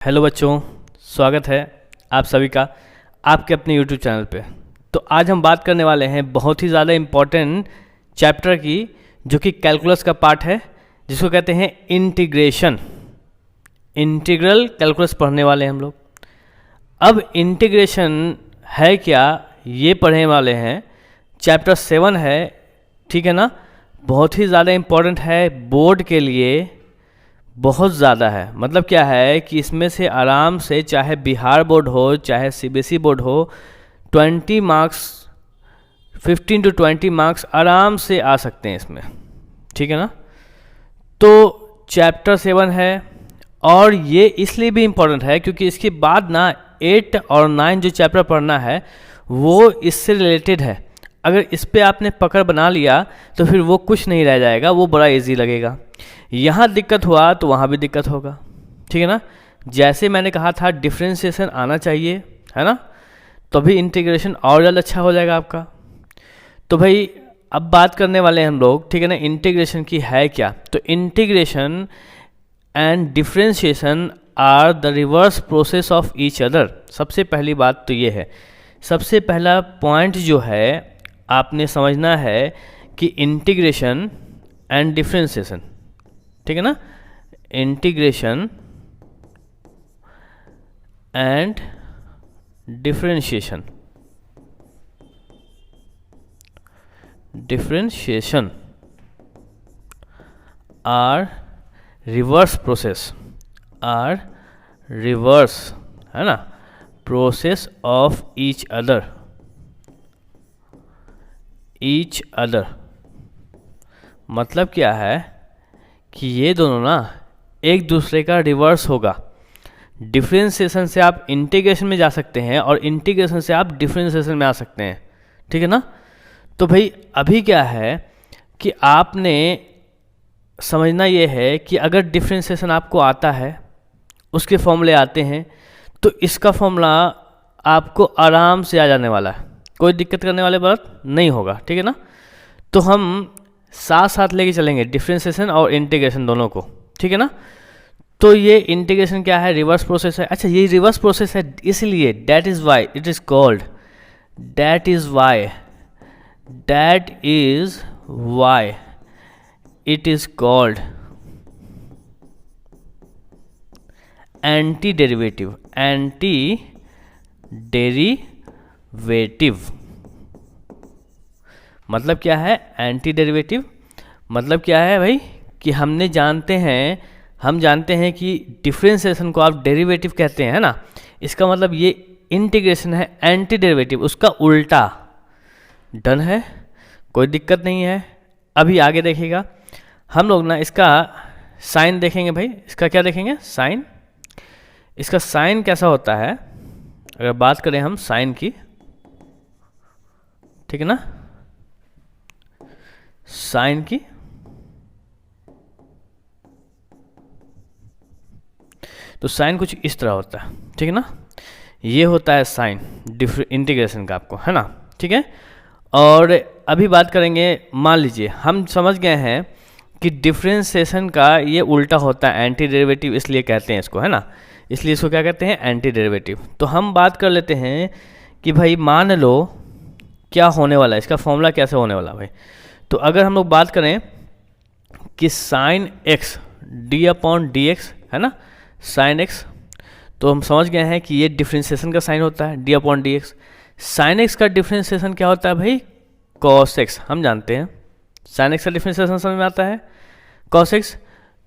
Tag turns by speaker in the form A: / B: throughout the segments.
A: Hello बच्चों, स्वागत है आप सभी का आपके अपने यूट्यूब चैनल पे। तो आज हम बात करने वाले हैं बहुत ही ज़्यादा इम्पॉर्टेंट चैप्टर की, जो कि कैलकुलस का पार्ट है, जिसको कहते हैं इंटीग्रेशन। इंटीग्रल कैलकुलस पढ़ने वाले हैं हम लोग। अब इंटीग्रेशन है क्या, ये पढ़ने वाले हैं। चैप्टर 7 है, ठीक है ना। बहुत ही ज़्यादा इम्पॉर्टेंट है, बोर्ड के लिए बहुत ज़्यादा है। मतलब क्या है कि इसमें से आराम से, चाहे बिहार बोर्ड हो चाहे सीबीएसई बोर्ड हो, 20 मार्क्स 15 to 20 मार्क्स आराम से आ सकते हैं इसमें, ठीक है ना। तो चैप्टर 7 है, और ये इसलिए भी इम्पोर्टेंट है क्योंकि इसके बाद ना 8 और 9 जो चैप्टर पढ़ना है वो इससे रिलेटेड है। अगर इस पे आपने पकड़ बना लिया तो फिर वो कुछ नहीं रह जाएगा, वो बड़ा इजी लगेगा। यहाँ दिक्कत हुआ तो वहाँ भी दिक्कत होगा, ठीक है ना। जैसे मैंने कहा था डिफ्रेंशिएशन आना चाहिए, है ना, तभी इंटीग्रेशन और ज़्यादा अच्छा हो जाएगा आपका। तो भाई अब बात करने वाले हैं हम लोग, ठीक है ना, इंटीग्रेशन की है क्या। तो integration and differentiation are the reverse process of each other. सबसे पहली बात तो ये है, सबसे पहला पॉइंट जो है आपने समझना है कि इंटीग्रेशन एंड डिफ्रेंशिएशन, ठीक है ना, integration and differentiation, differentiation are reverse process, are reverse, है ना, process of each other, each other. मतलब क्या है कि ये दोनों ना एक दूसरे का रिवर्स होगा। डिफ्रेंशिएशन से आप इंटीग्रेशन में जा सकते हैं और इंटीग्रेशन से आप डिफ्रेंशिएशन में आ सकते हैं, ठीक है ना। तो भाई अभी क्या है कि आपने समझना ये है कि अगर डिफ्रेंशिएशन आपको आता है, उसके फॉर्मूले आते हैं, तो इसका फॉर्मूला आपको आराम से आ जाने वाला है, कोई दिक्कत करने वाली बात नहीं होगा, ठीक है ना। तो हम साथ साथ लेके चलेंगे डिफ्रेंशिएशन और इंटीग्रेशन दोनों को, ठीक है ना। तो ये इंटीग्रेशन क्या है, रिवर्स प्रोसेस है। अच्छा, ये रिवर्स प्रोसेस है इसलिए that is why it is called, that is why, that is why it is called anti derivative, anti derivative. मतलब क्या है एंटी डेरिवेटिव, मतलब क्या है भाई कि हम जानते हैं कि डिफ्रेंशिएशन को आप डेरिवेटिव कहते हैं, है ना। इसका मतलब ये इंटीग्रेशन है एंटी डेरिवेटिव, उसका उल्टा। डन है, कोई दिक्कत नहीं है। अभी आगे देखिएगा हम लोग ना, इसका साइन देखेंगे भाई। इसका क्या देखेंगे, साइन। इसका साइन कैसा होता है, अगर बात करें हम साइन की, ठीक है ना, साइन की, तो साइन कुछ इस तरह होता है, ठीक है ना। ये होता है साइन इंटीग्रेशन का आपको, है ना, ठीक है। और अभी बात करेंगे, मान लीजिए हम समझ गए हैं कि डिफ्रेंशिएशन का ये उल्टा होता है, एंटी डेरिवेटिव इसलिए कहते हैं इसको, है ना, इसलिए इसको क्या कहते हैं, एंटी डेरिवेटिव। तो हम बात कर लेते हैं कि भाई मान लो क्या होने वाला है, इसका फॉर्मूला कैसे होने वाला भाई। तो अगर हम लोग बात करें कि sine x D upon D x, है ना, साइन एक्स, तो हम समझ गए हैं कि ये डिफ्रेंशिएशन का साइन होता है, D upon D x. Sine x का डिफ्रेंशिएशन क्या होता है भाई, कॉस एक्स। हम जानते हैं साइन एक्स का डिफ्रेंशिएशन समझ में आता है, कॉस एक्स।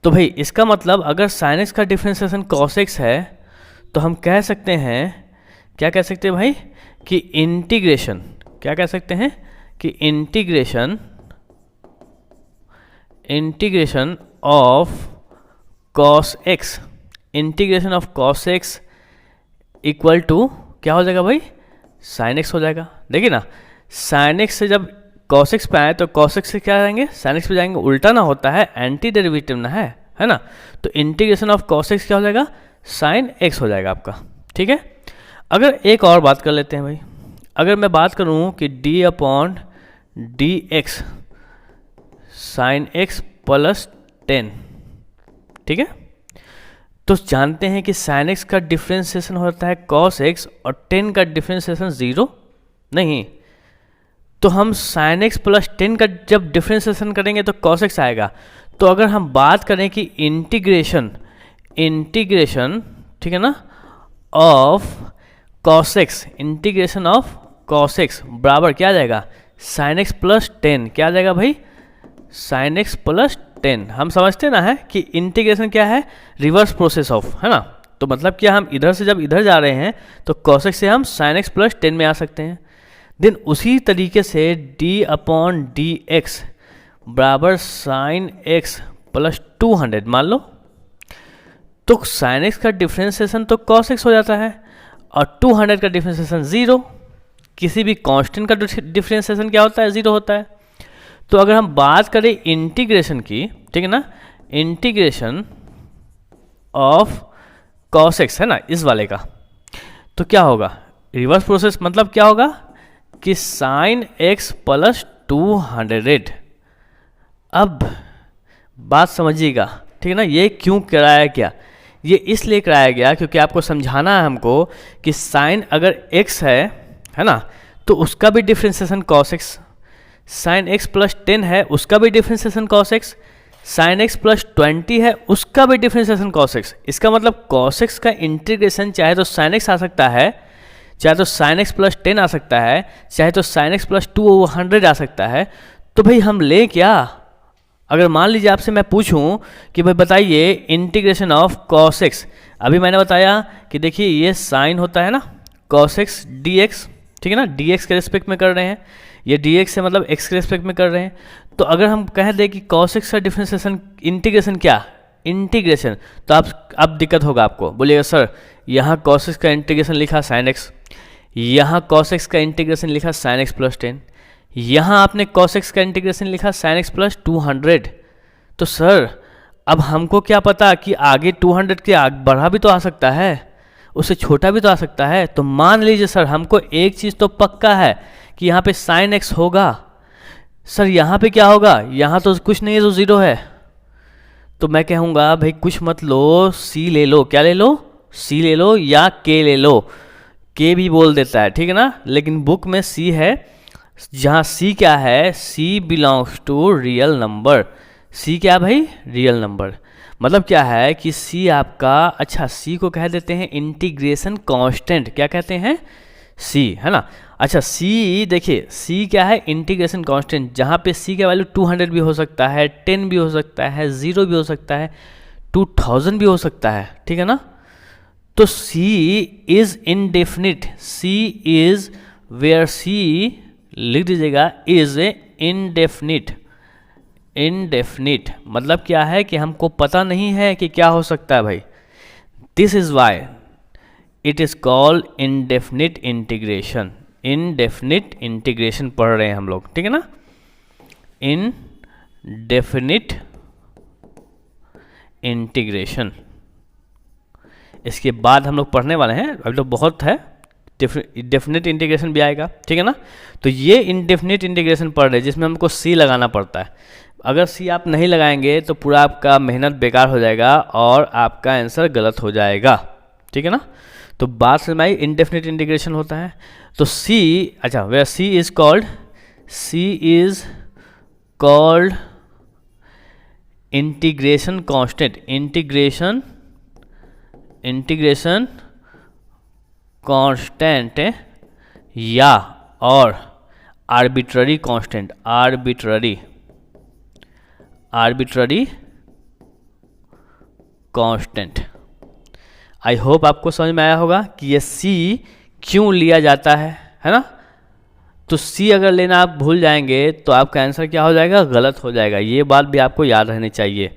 A: तो भाई इसका मतलब अगर साइन एक्स का डिफ्रेंशिएशन कॉस एक्स है, तो हम कह सकते हैं, क्या कह सकते हैं भाई, कि इंटीग्रेशन, क्या कह सकते हैं कि integration of cos x, integration of cos x equal to क्या हो जाएगा भाई, साइन एक्स हो जाएगा। देखिए ना, साइन एक्स से जब कॉस एक्स पे आए तो कॉस एक्स से क्या जाएंगे, साइन एक्स पे जाएंगे, उल्टा ना होता है, एंटी डेरिवेटिव ना है ना। तो इंटीग्रेशन ऑफ कॉस एक्स क्या हो जाएगा, साइन एक्स हो जाएगा आपका, ठीक है। अगर एक और बात कर लेते हैं भाई, अगर मैं बात करूं कि D upon D x sine x plus 10, ठीक है। तो जानते हैं कि साइन एक्स का डिफ्रेंसिएशन होता है कॉस एक्स और टेन का डिफ्रेंसिएशन 0 नहीं। तो हम साइन एक्स प्लस 10 का जब डिफ्रेंसिएशन करेंगे तो कॉस एक्स आएगा। तो अगर हम बात करें कि इंटीग्रेशन ठीक है ना of cos x, integration of cos x बराबर क्या आ जाएगा, साइन एक्स प्लस 10। क्या आ जाएगा भाई, साइन एक्स प्लस 10। हम समझते ना है कि इंटीग्रेशन क्या है, रिवर्स प्रोसेस ऑफ, है ना। तो मतलब क्या, हम इधर से जब इधर जा रहे हैं तो cos x से हम sin x प्लस 10 में आ सकते हैं। देन उसी तरीके से d अपॉन डी एक्स बराबर साइन x प्लस 200 मान लो, तो sin x का डिफ्रेंसिएशन तो cos x हो जाता है और 200 का डिफ्रेंसिएशन 0। किसी भी कांस्टेंट का डिफ्रेंसिएशन क्या होता है, 0 होता है। तो अगर हम बात करें इंटीग्रेशन की, ठीक है ना, इंटीग्रेशन ऑफ cos x है ना इस वाले का, तो क्या होगा, रिवर्स प्रोसेस मतलब क्या होगा कि साइन x प्लस 200। अब बात समझिएगा, ठीक है ना। ये क्यों कराया गया, ये इसलिए कराया गया क्योंकि आपको समझाना है हमको कि साइन अगर x है ना, तो उसका भी differentiation cos x, sine x plus 10 है उसका भी differentiation cos x, sine x plus 20 है उसका भी डिफ्रेंसिएशन cos x। इसका मतलब cos x का इंटीग्रेशन चाहे तो साइन x आ सकता है, चाहे तो साइन x प्लस 10 आ सकता है, चाहे तो साइन x प्लस 200 आ सकता है। तो भाई हम ले क्या, अगर मान लीजिए आपसे मैं पूछूं कि भाई बताइए इंटीग्रेशन ऑफ cos x, अभी मैंने बताया कि देखिए ये साइन होता है ना cos x dx, ठीक है ना, dx के रिस्पेक्ट में कर रहे हैं, ये dx से मतलब x के रिस्पेक्ट में कर रहे हैं। तो अगर हम कह दें कि cos x का डिफरेंशिएशन इंटीग्रेशन क्या, इंटीग्रेशन, तो अब दिक्कत होगा आपको, बोलिएगा सर यहाँ cos x का इंटीग्रेशन लिखा sin x, यहाँ cos x का इंटीग्रेशन लिखा sin x प्लस 10, यहाँ आपने cos x का इंटीग्रेशन लिखा sin x प्लस 200। तो सर अब हमको क्या पता कि आगे 200 के आगे बढ़ा भी तो आ सकता है, उससे छोटा भी तो आ सकता है। तो मान लीजिए सर हमको एक चीज़ तो पक्का है कि यहाँ पे sin x होगा, सर यहाँ पे क्या होगा, यहाँ तो कुछ नहीं है तो 0 है। तो मैं कहूँगा भाई कुछ मत लो, c ले लो, क्या ले लो, c ले लो या k ले लो, k भी बोल देता है, ठीक है ना, लेकिन बुक में c है, जहाँ c क्या है, c belongs to real number. c क्या भाई, रियल नंबर। मतलब क्या है कि c आपका, अच्छा c को कह देते हैं इंटीग्रेशन कांस्टेंट, क्या कहते हैं, c, है ना। अच्छा c देखिए, c क्या है, इंटीग्रेशन कांस्टेंट, जहाँ पे c का वैल्यू 200 भी हो सकता है, 10 भी हो सकता है, 0 भी हो सकता है, 2000 भी हो सकता है, ठीक है ना। तो c is indefinite, c is where c, लिख दीजिएगा, इज इनडेफिनिट। इनडेफिनिट मतलब क्या है कि हमको पता नहीं है कि क्या हो सकता है भाई, this is why it is called indefinite integration. Indefinite integration पढ़ रहे हैं हम लोग, ठीक है ना, इनडेफिनिट इंटीग्रेशन। इसके बाद हम लोग पढ़ने वाले हैं, अभी तो बहुत है, डेफिनेट इंटीग्रेशन भी आएगा, ठीक है ना। तो ये इनडेफिनिट इंटीग्रेशन पढ़ रहे हैं जिसमें हमको सी लगाना पड़ता है। अगर सी आप नहीं लगाएंगे तो पूरा आपका मेहनत बेकार हो जाएगा और आपका आंसर गलत हो जाएगा, ठीक है ना। तो बात समझ में आई, इनडेफिनिट इंटीग्रेशन होता है। तो सी, अच्छा where C is called integration constant, integration constant या और arbitrary constant, arbitrary constant. I hope आपको समझ में आया होगा कि ये सी क्यों लिया जाता है ना। तो सी अगर लेना आप भूल जाएंगे तो आपका आंसर क्या हो जाएगा, गलत हो जाएगा। ये बात भी आपको याद रहनी चाहिए,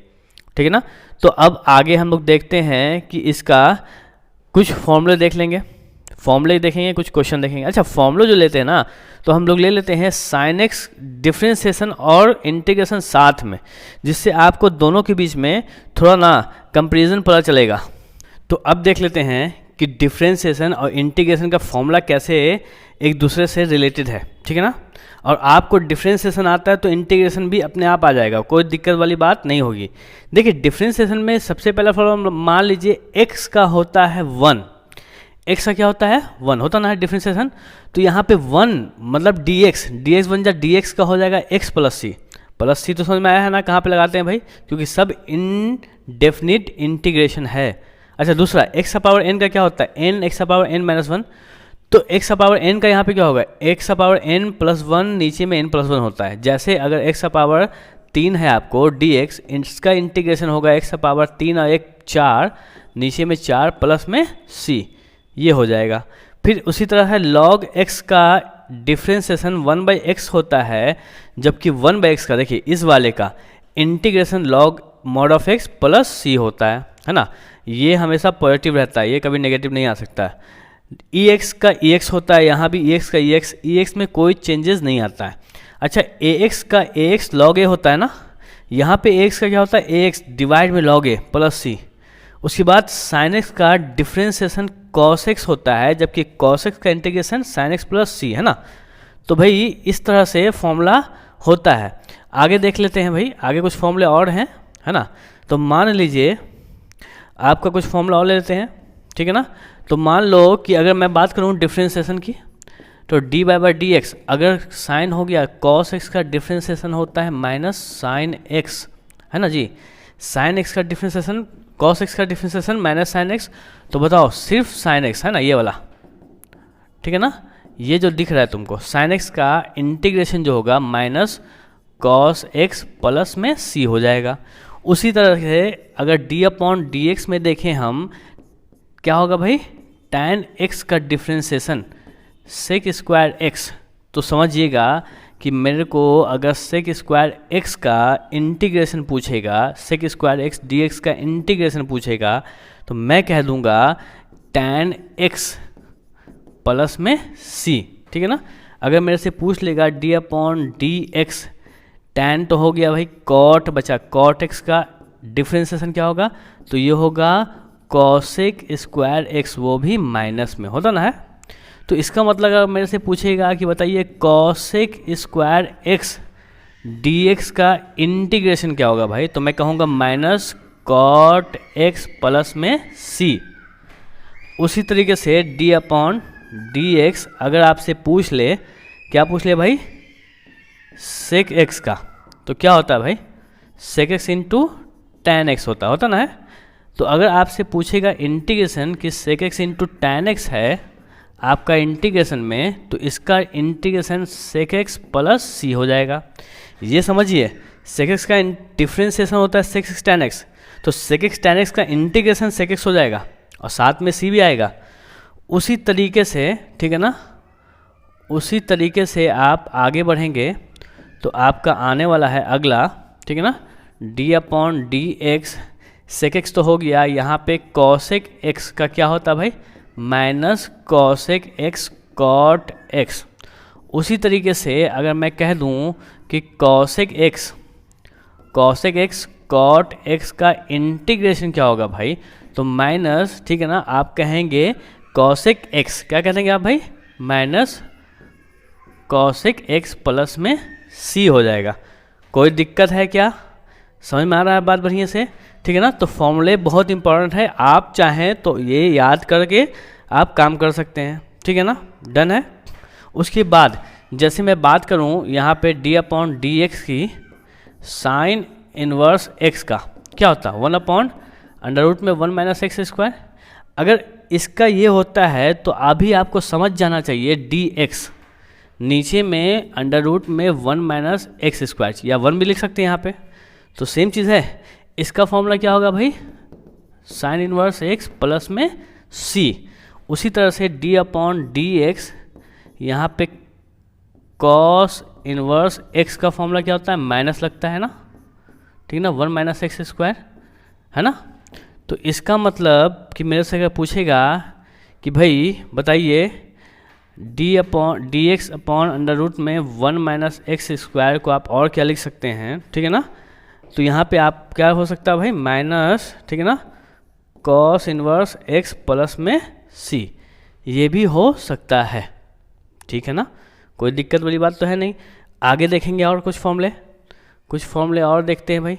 A: ठीक है ना। तो अब आगे हम लोग देखते हैं कि इसका कुछ फॉर्मूले देख लेंगे, फॉर्मूले देखेंगे, कुछ क्वेश्चन देखेंगे। अच्छा फॉर्मूला जो लेते हैं ना, तो हम लोग ले लेते हैं साइन एक्स डिफ्रेंसिएशन और इंटीग्रेशन साथ में, जिससे आपको दोनों के बीच में थोड़ा ना कंपैरिजन पता चलेगा। तो अब देख लेते हैं कि डिफ्रेंशिएशन और इंटीग्रेशन का फॉर्मूला कैसे एक दूसरे से रिलेटेड है, ठीक है ना। और आपको डिफ्रेंशिएशन आता है तो इंटीग्रेशन भी अपने आप आ जाएगा, कोई दिक्कत वाली बात नहीं होगी। देखिए डिफ्रेंशिएशन में सबसे पहला फॉर्मूला मान लीजिए x का होता है 1, x का क्या होता है 1 होता ना है डिफ्रेंशिएशन, तो यहाँ पे 1 मतलब dx बन जाए dx का हो जाएगा x प्लस सी तो समझ में आया है ना, कहाँ पे लगाते हैं भाई, क्योंकि सब इनडेफिनिट इंटीग्रेशन है। अच्छा दूसरा x का पावर n का क्या होता है n x का पावर n माइनस 1, तो x का पावर n का यहाँ पे क्या होगा x का पावर n प्लस 1, नीचे में n प्लस 1 होता है। जैसे अगर x का पावर 3 है आपको dx, इसका इंटीग्रेशन होगा x का पावर 3 और 1 4, नीचे में 4 प्लस में c, ये हो जाएगा। फिर उसी तरह है log x का डिफ्रेंशिएशन 1/x होता है, जबकि 1/x का देखिए इस वाले का integration log mod of x plus c होता है ना। ये हमेशा पॉजिटिव रहता है, ये कभी नेगेटिव नहीं आ सकता है। ex का ex होता है, यहाँ भी ex का ex में कोई चेंजेस नहीं आता है। अच्छा ax का ax log a होता है ना, यहाँ पे ax का क्या होता है ax डिवाइड में log a प्लस c। उसके बाद sin x का डिफ्रेंशिएशन cos x होता है, जबकि cos x का integration sin x plus c है ना। तो भाई इस तरह से फॉर्मूला होता है। आगे देख लेते हैं भाई, आगे कुछ फॉर्मूले और हैं है ना। तो मान लीजिए आपका कुछ फॉर्मूला और ले लेते हैं, ठीक है ना। तो मान लो कि अगर मैं बात करूँ डिफ्रेंशिएशन की, तो dy/dx अगर साइन हो गया cos x का डिफ्रेंशिएशन होता है माइनस साइन x, है ना जी। साइन x का डिफ्रेंशिएशन cos x का डिफ्रेंशिएशन माइनस साइन x, तो बताओ सिर्फ साइन x है ना ये वाला, ठीक है ना। ये जो दिख रहा है तुमको साइन x का इंटीग्रेशन जो होगा माइनस cos x प्लस में c हो जाएगा। उसी तरह से अगर d/dx में देखें हम, क्या होगा भाई tan x का डिफ्रेंशिएशन sec स्क्वायर x, तो समझिएगा कि मेरे को अगर sec स्क्वायर x का इंटीग्रेशन पूछेगा, sec स्क्वायर x dx का इंटीग्रेशन पूछेगा, तो मैं कह दूंगा tan x प्लस में c, ठीक है ना। अगर मेरे से पूछ लेगा d/dx, tan तो हो गया भाई cot बचा, cot x का डिफ्रेंशिएशन क्या होगा, तो ये होगा cosec स्क्वायर x, वो भी माइनस में होता ना है। तो इसका मतलब अगर मेरे से पूछेगा कि बताइए cosec स्क्वायर x dx का इंटीग्रेशन क्या होगा भाई, तो मैं कहूँगा माइनस cot x प्लस में c। उसी तरीके से d/dx अगर आपसे पूछ ले, क्या पूछ ले भाई sec x का, तो क्या होता है भाई sec x into tan x होता ना है। तो अगर आपसे पूछेगा इंटीग्रेशन कि sec x into tan x है आपका इंटीग्रेशन में, तो इसका integration sec x plus c हो जाएगा। ये समझिए sec x का डिफ्रेंशिएशन होता है sec x tan x, तो sec x tan x का इंटीग्रेशन sec x हो जाएगा और साथ में c भी आएगा। उसी तरीके से, ठीक है ना, उसी तरीके से आप आगे बढ़ेंगे तो आपका आने वाला है अगला, ठीक है ना, d/dx sec x तो हो गया, यहाँ पे cosec x का क्या होता है भाई minus cosec x cot x। उसी तरीके से अगर मैं कह दूँ कि cosec x cot x का इंटीग्रेशन क्या होगा भाई, तो माइनस, ठीक है ना, आप कहेंगे cosec x, क्या कहेंगे आप भाई माइनस cosec x प्लस में c हो जाएगा। कोई दिक्कत है क्या, समझ में आ रहा है बात बढ़िया से, ठीक है ना। तो फॉर्मूले बहुत इंपॉर्टेंट है, आप चाहें तो ये याद करके आप काम कर सकते हैं, ठीक है ना, डन है। उसके बाद जैसे मैं बात करूं यहाँ पे d/dx की साइन इनवर्स x का क्या होता है 1/√1 माइनस एक्स स्क्वायर। अगर इसका ये होता है तो अभी आपको समझ जाना चाहिए dx नीचे में √1 माइनस एक्स स्क्वायर, या 1 भी लिख सकते हैं यहाँ पे, तो सेम चीज़ है। इसका फॉर्मूला क्या होगा भाई साइन इनवर्स x प्लस में c। उसी तरह से d/dx यहाँ पे cos इनवर्स x का फॉर्मूला क्या होता है माइनस लगता है ना, ठीक है ना, 1 माइनस एक्स स्क्वायर है ना। तो इसका मतलब कि मेरे से अगर पूछेगा कि भाई बताइए d/dx/√1 माइनस एक्स स्क्वायर को आप और क्या लिख सकते हैं, ठीक है ना। तो यहाँ पे आप क्या हो सकता है भाई माइनस, ठीक है ना, cos इनवर्स x प्लस में सी, ये भी हो सकता है, ठीक है ना, कोई दिक्कत वाली बात तो है नहीं। आगे देखेंगे और कुछ फॉर्मूले और देखते हैं भाई।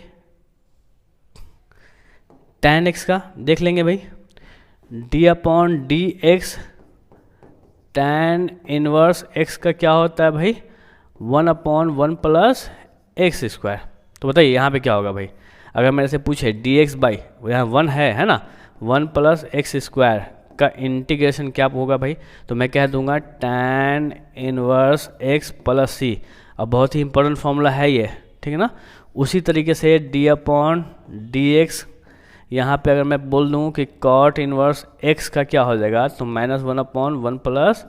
A: tan x का देख लेंगे भाई, d/dx tan इनवर्स x का क्या होता है भाई, 1/1 प्लस एक्स स्क्वायर। तो बताइए यहाँ पे क्या होगा भाई, अगर मेरे से पूछे dx बाई, यहाँ 1 है ना, 1 प्लस एक्स स्क्वायर का इंटीग्रेशन क्या होगा भाई, तो मैं कह दूंगा tan इनवर्स x प्लस सी। अब बहुत ही इंपॉर्टेंट फॉर्मूला है ये, ठीक है ना। उसी तरीके से d/dx, यहाँ पे अगर मैं बोल दूँ कि cot इनवर्स x का क्या हो जाएगा, तो -1/1 प्लस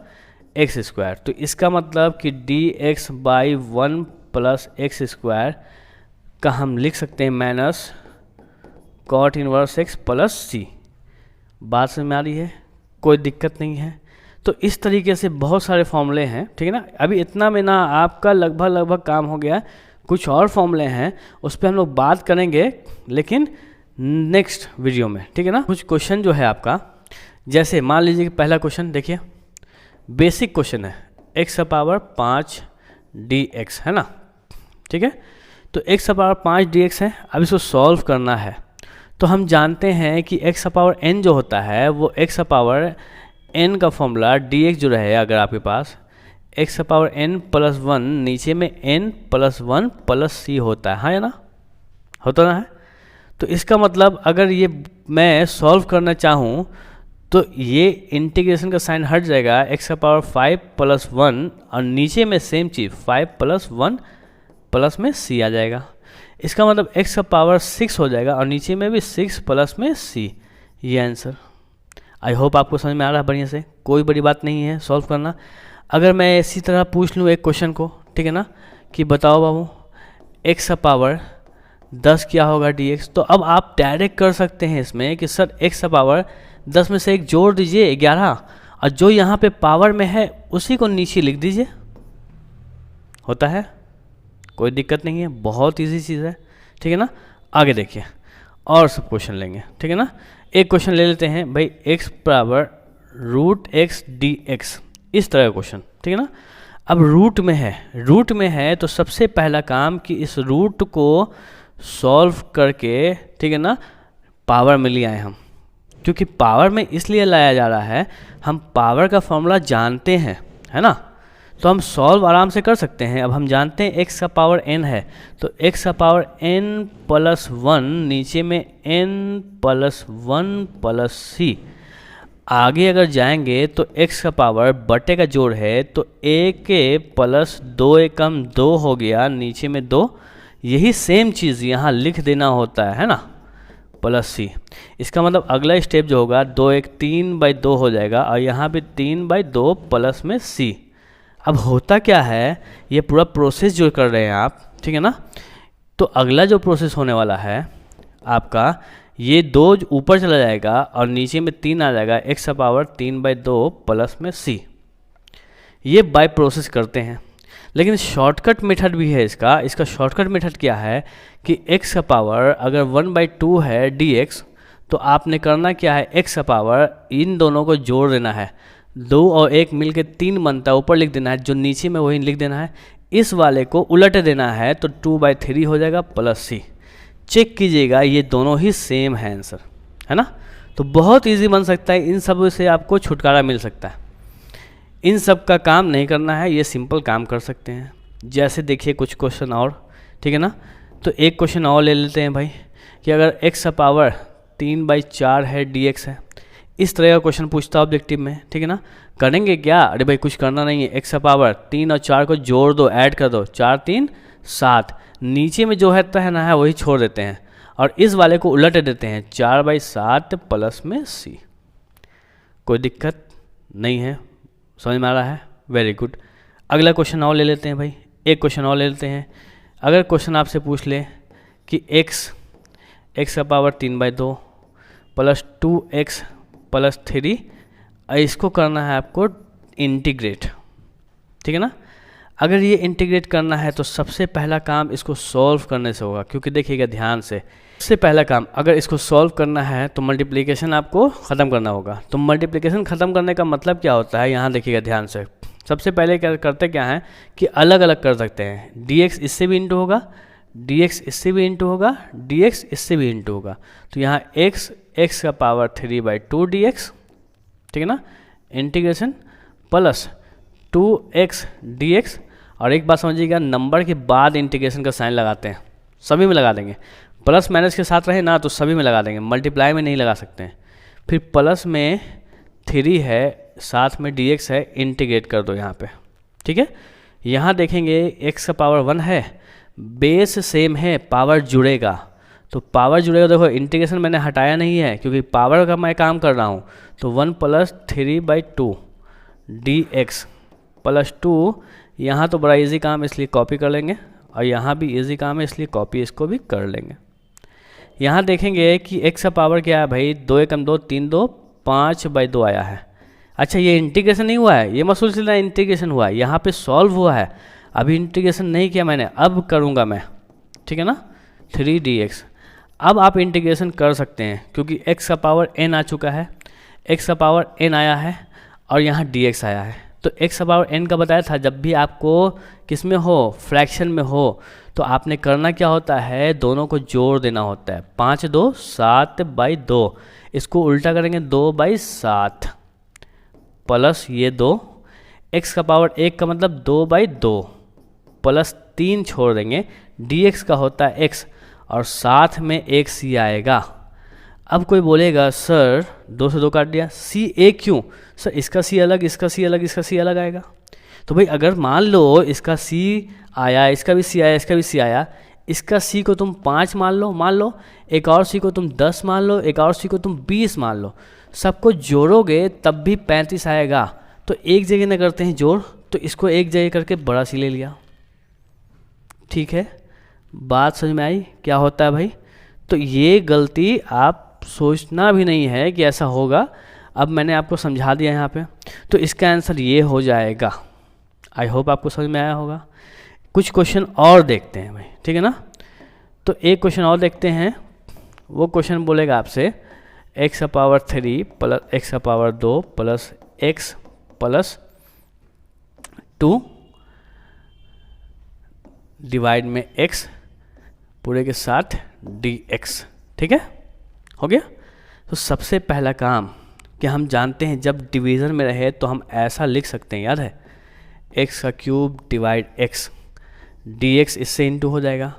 A: एक्स स्क्वायर। तो इसका मतलब कि dx by 1 plus X square का हम लिख सकते हैं minus cot inverse x plus C. बात समझ में आ रही है, कोई दिक्कत नहीं है। तो इस तरीके से बहुत सारे फॉर्मूले हैं, ठीक है ना। अभी इतना में ना आपका लगभग काम हो गया। कुछ और फॉर्मूले हैं उस पर हम लोग बात करेंगे, लेकिन नेक्स्ट वीडियो में, ठीक है ना। कुछ क्वेश्चन जो है आपका, जैसे मान लीजिए कि पहला क्वेश्चन देखिए, बेसिक क्वेश्चन है, x⁵ dx है ना, ठीक है। तो x⁵ dx है, अब इसको सॉल्व करना है। तो हम जानते हैं कि x⁴n जो होता है वो x⁴n का फॉर्मूला dx जो रहे, अगर आपके पास x⁴n प्लस 1 नीचे में n प्लस 1 प्लस c होता है, हाँ या ना, होता ना है। तो इसका मतलब अगर ये मैं सॉल्व करना चाहूँ तो ये इंटीग्रेशन का साइन हट जाएगा, x⁵ प्लस 1 और नीचे में सेम चीज़ 5 प्लस 1 प्लस में c आ जाएगा। इसका मतलब x⁴ हो जाएगा और नीचे में भी 6 प्लस में c। ये आंसर। आई होप आपको समझ में आ रहा है बढ़िया से, कोई बड़ी बात नहीं है सॉल्व करना। अगर मैं इसी तरह पूछ लूँ एक क्वेश्चन को, ठीक है ना, कि बताओ बाबू x⁻10 क्या होगा dx, तो अब आप डायरेक्ट कर सकते हैं इसमें कि सर x⁻10 में से एक जोड़ दीजिए 11, और जो यहाँ पे पावर में है उसी को नीचे लिख दीजिए, होता है, कोई दिक्कत नहीं है, बहुत इजी चीज़ है, ठीक है ना। आगे देखिए और सब क्वेश्चन लेंगे, ठीक है ना। एक क्वेश्चन ले लेते हैं भाई, x बराबर √x dx, इस तरह का क्वेश्चन, ठीक है ना। अब रूट में है तो सबसे पहला काम कि इस रूट को सॉल्व करके, ठीक है ना, पावर में ले आए हम, क्योंकि पावर में इसलिए लाया जा रहा है, हम पावर का फॉर्मूला जानते हैं, है ना, तो हम सॉल्व आराम से कर सकते हैं। अब हम जानते हैं x⁴n है, तो x⁴n प्लस 1 नीचे में n प्लस 1 प्लस c। आगे अगर जाएंगे तो x का पावर बटे का जोड़ है, तो एक प्लस 2 एकम 2 हो गया, नीचे में 2, यही सेम चीज़ यहाँ लिख देना होता है ना, प्लस c। इसका मतलब अगला स्टेप जो होगा 2 1 3/2 हो जाएगा, और यहाँ पे 3/2 प्लस में c। अब होता क्या है, ये पूरा प्रोसेस जो कर रहे हैं आप, ठीक है ना, तो अगला जो प्रोसेस होने वाला है आपका, ये 2 ऊपर चला जाएगा और नीचे में 3 आ जाएगा, x⁻3/2 प्लस में c। ये बाय प्रोसेस करते हैं, लेकिन शॉर्टकट मेथड भी है इसका शॉर्टकट मेथड क्या है कि x का पावर अगर 1/2 है dx, तो आपने करना क्या है, x का पावर इन दोनों को जोड़ देना है, 2 और 1 मिलके 3 बनता है, ऊपर लिख देना है, जो नीचे में वही लिख देना है, इस वाले को उलट देना है, तो 2/3 हो जाएगा प्लस c। चेक कीजिएगा ये दोनों ही सेम है आंसर, है ना। तो बहुत इजी बन सकता है, इन सब से आपको छुटकारा मिल सकता है। इन सब का काम नहीं करना है, ये सिंपल काम कर सकते हैं। जैसे देखिए कुछ क्वेश्चन और, ठीक है ना, तो एक क्वेश्चन और ले लेते हैं भाई, कि अगर x⁴3/4 है dx है, इस तरह का क्वेश्चन पूछता है ऑब्जेक्टिव में, ठीक है ना। करेंगे क्या, अरे भाई कुछ करना नहीं है, x⁻3 और 4 को जोड़ दो, ऐड कर दो, 4 3 7, नीचे में जो है ना वही छोड़ देते हैं, और इस वाले को उलट देते हैं, 4/7 प्लस में c। कोई दिक्कत नहीं है, समझ में आ रहा है, वेरी गुड। अगला क्वेश्चन और ले लेते हैं भाई, एक क्वेश्चन और ले लेते हैं। अगर क्वेश्चन आपसे पूछ ले कि x⁻3/2 प्लस 2x प्लस 3, इसको करना है आपको इंटीग्रेट, ठीक है ना। अगर ये इंटीग्रेट करना है तो सबसे पहला काम इसको सॉल्व करने से होगा, क्योंकि देखिएगा ध्यान से, सबसे पहला काम अगर इसको सॉल्व करना है तो मल्टीप्लिकेशन आपको ख़त्म करना होगा। तो मल्टीप्लिकेशन ख़त्म करने का मतलब क्या होता है, यहाँ देखिएगा ध्यान से। सबसे पहले क्या करते क्या हैं कि अलग अलग कर सकते हैं। dx इससे भी इंटू होगा, dx इससे भी इंटू होगा, dx इससे भी इंटू होगा। तो यहाँ x का पावर 3/2 dx, ठीक है ना, इंटीग्रेशन प्लस 2x dx। और एक बात समझिएगा, नंबर के बाद इंटीग्रेशन का साइन लगाते हैं, सभी में लगा देंगे। प्लस माइनस के साथ रहे ना तो सभी में लगा देंगे, मल्टीप्लाई में नहीं लगा सकते हैं। फिर प्लस में 3 है, साथ में dx है, इंटीग्रेट कर दो यहाँ पे, ठीक है। यहाँ देखेंगे x का पावर 1 है, बेस सेम है, पावर जुड़ेगा। तो पावर जुड़ेगा, देखो इंटीग्रेशन मैंने हटाया नहीं है क्योंकि पावर का मैं काम कर रहा हूँ। तो 1 + 3/2 dx प्लस 2, यहाँ तो बड़ा इजी काम है इसलिए कॉपी कर लेंगे, और यहाँ भी इजी काम है इसलिए कॉपी इसको भी कर लेंगे। यहाँ देखेंगे कि x का पावर क्या है भाई, 2 × 2 3 2 5/2 आया है। अच्छा, ये इंटीग्रेशन नहीं हुआ है, ये मसूल सिलसिला इंटीग्रेशन हुआ है, यहाँ पे सॉल्व हुआ है, अभी इंटीग्रेशन नहीं किया मैंने, अब करूँगा मैं, ठीक है ना। 3 dx, अब आप इंटीग्रेशन कर सकते हैं क्योंकि x का पावर n आ चुका है, x का पावर n आया है और यहाँ dx आया है। तो x का पावर n का बताया था, जब भी आपको किस में हो, फ्रैक्शन में हो, तो आपने करना क्या होता है, दोनों को जोड़ देना होता है। 5 2 7/2, इसको उल्टा करेंगे 2/7 प्लस ये 2, x का पावर 1 का मतलब 2/2 प्लस 3 छोड़ देंगे, dx का होता है x और साथ में एक c आएगा। अब कोई बोलेगा सर 2 से 2 काट दिया, c एक क्यों सर, इसका c अलग, इसका c अलग, इसका c अलग आएगा। तो भाई अगर मान लो इसका c आया, इसका भी c आया, इसका भी c आया, इसका c को तुम 5 मान लो, एक और c को तुम 10 मान लो, एक और c को तुम 20 मान लो, सबको जोड़ोगे तब भी 35 आएगा। तो एक जगह न करते हैं जोड़, तो इसको एक जगह करके बड़ा सी ले लिया, ठीक है। बात समझ में आई क्या होता है भाई। तो ये गलती आप सोचना भी नहीं है कि ऐसा होगा, अब मैंने आपको समझा दिया यहाँ पे। तो इसका आंसर ये हो जाएगा। आई होप आपको समझ में आया होगा। कुछ क्वेश्चन और देखते हैं भाई, ठीक है ना। तो एक क्वेश्चन और देखते हैं, वो क्वेश्चन बोलेगा आपसे x का पावर 3 प्लस x का power 2 plus x plus 2 divide में x पूरे के साथ dx, ठीक है, हो गया। तो सबसे पहला काम कि हम जानते हैं जब डिवीज़न में रहे तो हम ऐसा लिख सकते हैं, याद है, x का क्यूब डिवाइड x, dx इससे इंटू हो जाएगा,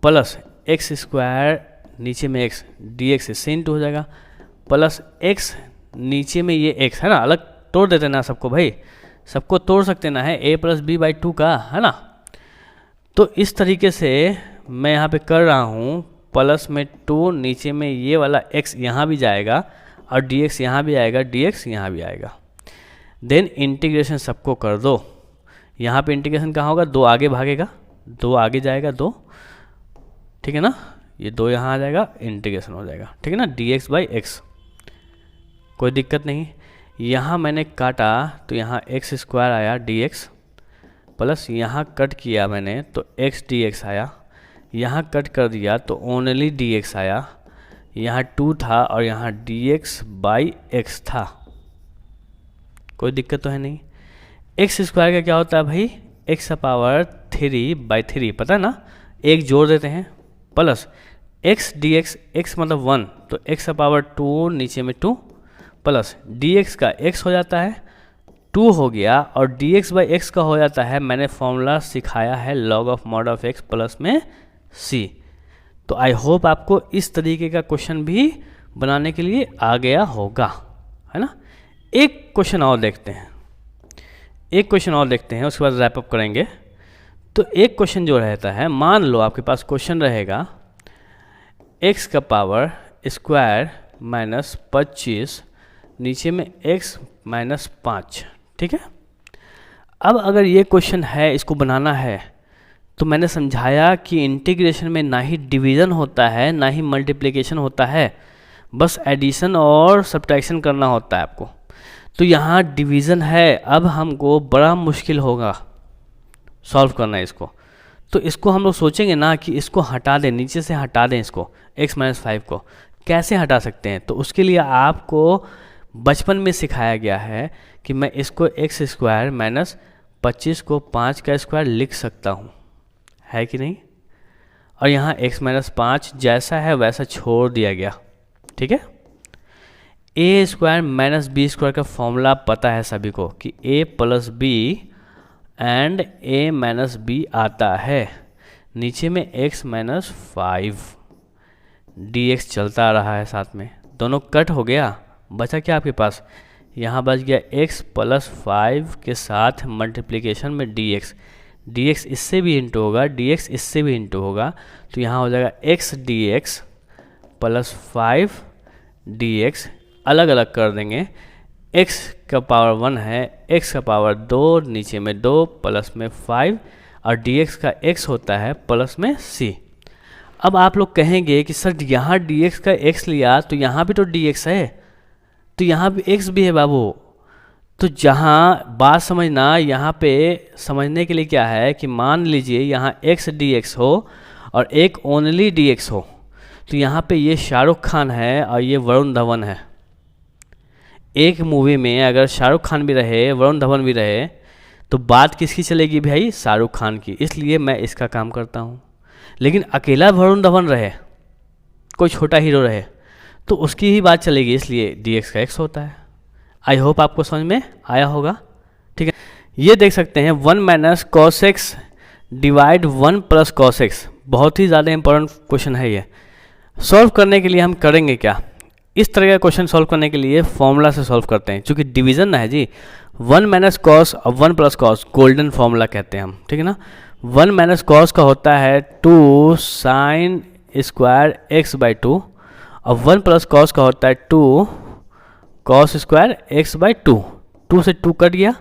A: प्लस x स्क्वायर नीचे में x, dx इससे इंटू हो जाएगा, प्लस x नीचे में ये x है ना, अलग तोड़ देते ना सबको भाई, सबको तोड़ सकते ना है, a + b/2 का, है ना। तो इस तरीके से मैं यहाँ पे कर रहा हूँ, प्लस में 2, नीचे में ये वाला x यहाँ भी जाएगा और dx यहाँ भी आएगा, dx यहाँ भी आएगा। देन इंटीग्रेशन सबको कर दो, यहाँ पे इंटीग्रेशन कहाँ होगा, 2 आगे भागेगा, 2 आगे जाएगा 2, ठीक है ना, ये 2 यहाँ आ जाएगा, इंटीग्रेशन हो जाएगा, ठीक है ना, dx/x, कोई दिक्कत नहीं। यहाँ मैंने काटा तो यहाँ x² आया dx, प्लस यहाँ कट किया मैंने तो x dx आया, यहाँ कट कर दिया तो ओनली dx आया, यहाँ 2 था और यहाँ dx/x था, कोई दिक्कत तो है नहीं। x² का क्या होता है भाई, x का पावर 3/3 पता है ना, एक जोड़ देते हैं, प्लस x dx, x मतलब 1 तो x का पावर 2 नीचे में 2 प्लस dx का x हो जाता है 2 हो गया और dx/x का हो जाता है, मैंने फॉर्मूला सिखाया है log of mod of x plus में c। तो आई होप आपको इस तरीके का क्वेश्चन भी बनाने के लिए आ गया होगा, है ना। एक क्वेश्चन और देखते हैं, उसके बाद रैप अप करेंगे। तो एक क्वेश्चन जो रहता है, मान लो आपके पास क्वेश्चन रहेगा x का पावर स्क्वायर माइनस 25 नीचे में x माइनस 5, ठीक है। अब अगर ये क्वेश्चन है, इसको बनाना है, तो मैंने समझाया कि इंटीग्रेशन में ना ही डिवीज़न होता है ना ही मल्टीप्लिकेशन होता है, बस एडिशन और सब्ट्रैक्शन करना होता है आपको। तो यहाँ डिवीज़न है, अब हमको बड़ा मुश्किल होगा, सॉल्व करना है इसको। तो इसको हम लोग सोचेंगे ना कि इसको हटा दें, नीचे से हटा दें इसको x-5 को। कैसे हटा सकते हैं? तो उसके लिए आपको बचपन में सिखाया गया है कि मैं इसको x² माइनस 25 को 5 का स्क्वायर लिख सकता हूँ, है कि नहीं? और यहाँ x-5 जैसा है वैसा छोड़ दिया गया, ठीक है। a² माइनस b² का फॉर्मूला पता है सभी को कि a plus B and a minus B आता है, नीचे में x-5 dx चलता आ रहा है, साथ में दोनों कट हो गया, बचा क्या आपके पास? यहाँ बच गया x प्लस 5 के साथ मल्टीप्लिकेशन में dx, dx इससे भी इंटू होगा, dx इससे भी इंटू होगा, तो यहाँ हो जाएगा x dx प्लस 5 dx, अलग अलग कर देंगे। x का पावर 1 है, x का पावर 2, नीचे में 2 प्लस में 5 और dx का x होता है प्लस में c। अब आप लोग कहेंगे कि सर यहाँ dx का x लिया तो यहाँ भी तो dx है, तो यहाँ भी x भी है बाबू। तो जहाँ बात समझना, यहाँ पे समझने के लिए क्या है कि मान लीजिए यहाँ x dx हो और एक ओनली dx हो, तो यहाँ पे ये शाहरुख खान है और ये वरुण धवन है। एक मूवी में अगर शाहरुख खान भी रहे, वरुण धवन भी रहे, तो बात किसकी चलेगी भाई? शाहरुख खान की। इसलिए मैं इसका काम करता हूँ। लेकिन अकेला वरुण धवन रहे, कोई छोटा हीरो रहे, तो उसकी ही बात चलेगी, इसलिए dx का x होता है। आई होप आपको समझ में आया होगा, ठीक है। ये देख सकते हैं 1 minus cos x divide 1 plus cos x, बहुत ही ज़्यादा इंपॉर्टेंट क्वेश्चन है ये। सॉल्व करने के लिए हम करेंगे क्या? इस तरह का क्वेश्चन सॉल्व करने के लिए फॉर्मूला से सॉल्व करते हैं, क्योंकि डिवीजन ना है जी। 1 माइनस कॉस और 1 प्लस कॉस गोल्डन फॉर्मूला कहते हैं हम, ठीक है ना। 1 माइनस कॉस का होता है 2 साइन स्क्वायर x बाई 2 और 1 प्लस कॉस का होता है 2 कॉस स्क्वायर x बाई 2, 2 से 2 कट गया,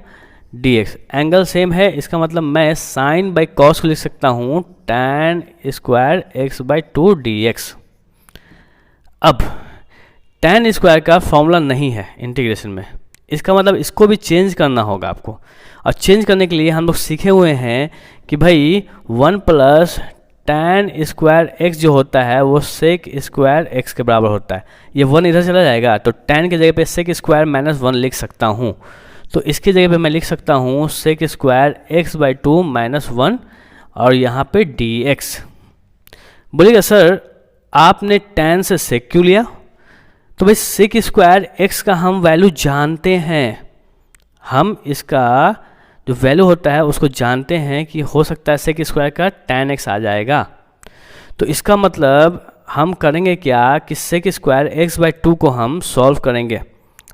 A: dx एंगल सेम है, इसका मतलब मैं साइन बाई कॉस को लिख सकता हूँ tan square x by 2 dx। अब tan स्क्वायर का फॉर्मूला नहीं है इंटीग्रेशन में, इसका मतलब इसको भी चेंज करना होगा आपको। और चेंज करने के लिए हम लोग सीखे हुए हैं कि भाई 1 प्लस tan स्क्वायर x जो होता है वो sec स्क्वायर x के बराबर होता है। ये 1 इधर चला जाएगा तो tan की जगह पे sec स्क्वायर माइनस 1 लिख सकता हूँ, तो इसकी जगह पे मैं लिख सकता हूँ sec square x by 2 minus 1 और यहाँ पे dx। बोलिएगा सर आपने tan से sec क्यों लिया? तो भाई sec स्क्वायर x का हम वैल्यू जानते हैं, हम इसका जो वैल्यू होता है उसको जानते हैं कि हो सकता है sec स्क्वायर का tan x आ जाएगा। तो इसका मतलब हम करेंगे क्या कि sec स्क्वायर x बाई 2 को हम सॉल्व करेंगे।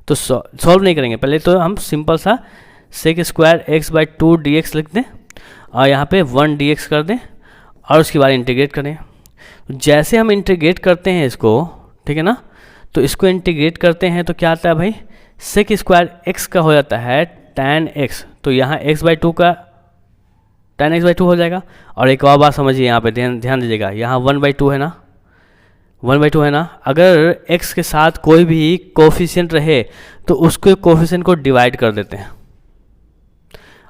A: तो सॉल्व नहीं करेंगे, पहले तो हम सिंपल सा sec square x by 2 dx लिख दें और यहाँ पे 1 dx कर दें और उसके बाद इंटीग्रेट करें। जैसे हम इंटीग्रेट करते हैं इसको, ठीक है ना, तो इसको इंटीग्रेट करते हैं तो क्या आता है भाई, sec स्क्वायर x का हो जाता है tan x, तो यहाँ x बाई 2 का tan x बाई 2 हो जाएगा। और एक और बात समझिए, यहाँ पे ध्यान दीजिएगा, यहाँ 1 बाई 2 है ना, 1 बाई 2 है ना, अगर x के साथ कोई भी कोफिशिएंट रहे तो उसके कोफिशिएंट को डिवाइड कर देते हैं।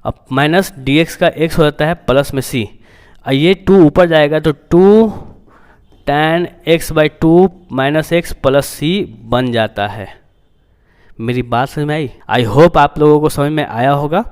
A: अब माइनस dx का x हो जाता है प्लस में c, और ये 2 ऊपर जाएगा तो 2 tan x by 2 minus x plus c बन जाता है। मेरी बात समझ में आई? आई होप आप लोगों को समझ में आया होगा।